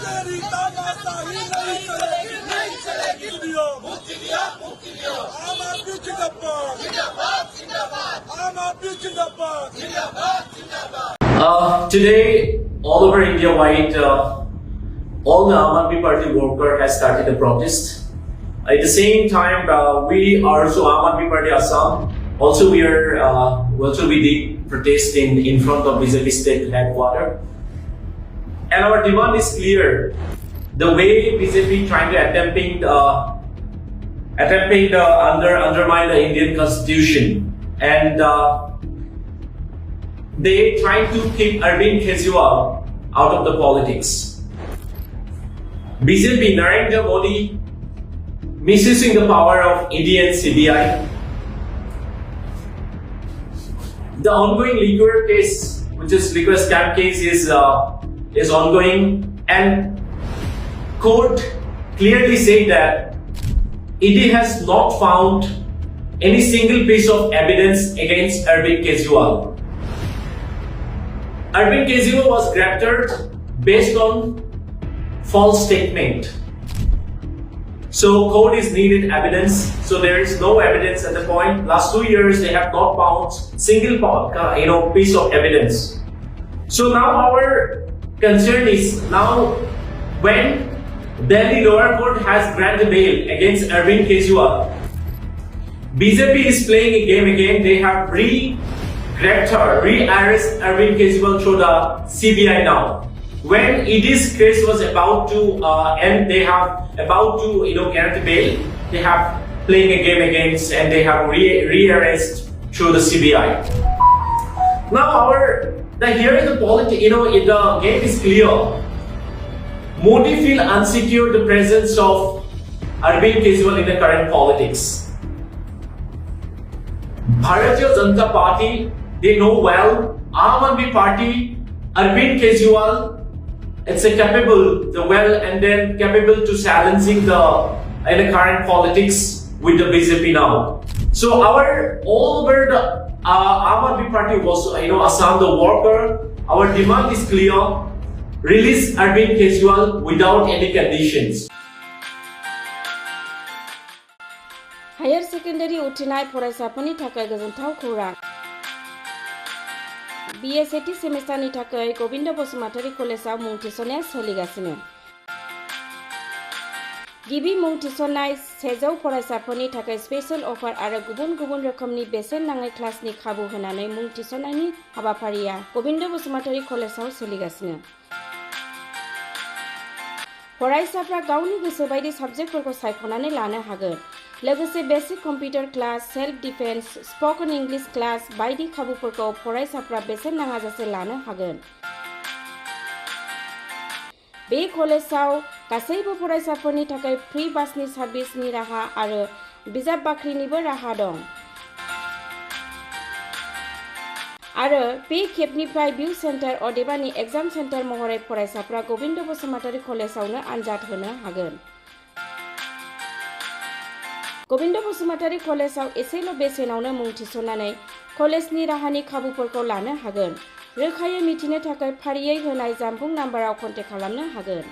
तेरी तानाशाही नहीं चलेगी, नहीं चलेगी। मुक्ति दियो, मुक्ति दियो। आम आदमी जिंदाबाद, जिंदाबाद, जिंदाबाद। आम आदमी जिंदाबाद, जिंदाबाद, जिंदाबाद। Today, all over India-wide, all the Aam Aadmi Party worker has started a protest. At the same time, we are also Aam Aadmi Party Assam. Also, we did protest in front of BJP state headquarters. And our demand is clear. The way BJP trying to undermine the Indian Constitution, and they trying to keep Arvind Kejriwal out of the politics. BJP, Narendra Modi, misusing the power of ED and CBI. The ongoing liquor case, which is liquor scam case, is ongoing, and court clearly said that ED has not found any single piece of evidence against Arvind Kejriwal. Arvind Kejriwal was grafted based on false statement. So court is needed evidence. So there is no evidence at the point. Last 2 years they have not found single piece of evidence. So now our concern is now when Delhi lower court has granted bail against Arvind Kejriwal, BJP is playing a game again. They have re-arrest Arvind Kejriwal through the CBI now. When ED's case was about to end, they have about to grant bail. They have playing a game against, and they have re-arrest through the CBI. Now here is the politics. The game is clear. Modi feel unsecure the presence of Arvind Kejriwal in the current politics. Bharatiya Janata Party, they know well. Aam Aadmi Party, Arvind Kejriwal, it's a capable to silencing the current politics with the BJP now. So all over the Aam Aadmi Party was Assam, the worker, our demand is clear: release Arvind Kejriwal without any conditions. Higher secondary utinai फरायसाफोरनि थाखाय गोजोनथाव खौरां। BSAT सेमेस्टारनि थाखाय गोविंद बसुमतारी कलेजाव मुं थिसननाया सोलिगासिनो। गिबि मुं थिसननाय 100 फरायसाफोरनि थाखाय स्पेशल अफार आरो गुबुन गुबुन रोखोमनि बेसेन नाङै क्लासनि खाबु होनानै मुं थिसननायनि हाबाफारिया गोविंद बसुमतारी कलेजाव सोलिगासिनो। फरायसाफ्रा गावनि गोसो बायदि साबजेक्टफोरखौ सायख'नानै लानो हागोन। लोगोसे basic computer class, self defence, spoken English class बायदि खाबुफोरखौ फरायसाफ्रा बेसेन नाङाजासे लानो हागोन। बे कलेजाव गासैबो फरायसाफोरनि थाखाय फ्री बासनि सार्भिसनि राहा आरो बिजाब बाख्रिनिबो राहा दं। आरो बे खेबनिफ्राय भिउ सेन्टार अदेबानि एग्जाम सेन्टार महरै फरायसाफ्रा गोविंद बसुमतारी कलेजावनो आनजाद होनो हागोन। गोविंद बसुमतारी कलेजाव एसेल' बेसेनावनो मुं थिसननानै कलेजनि राहानि खाबुफोरखौ लानो हागोन। रोखायै मिथिनो थाखाय फारियै होनाय जानबुं नाम्बाराव कन्टेक्ट खालामनो हागोन।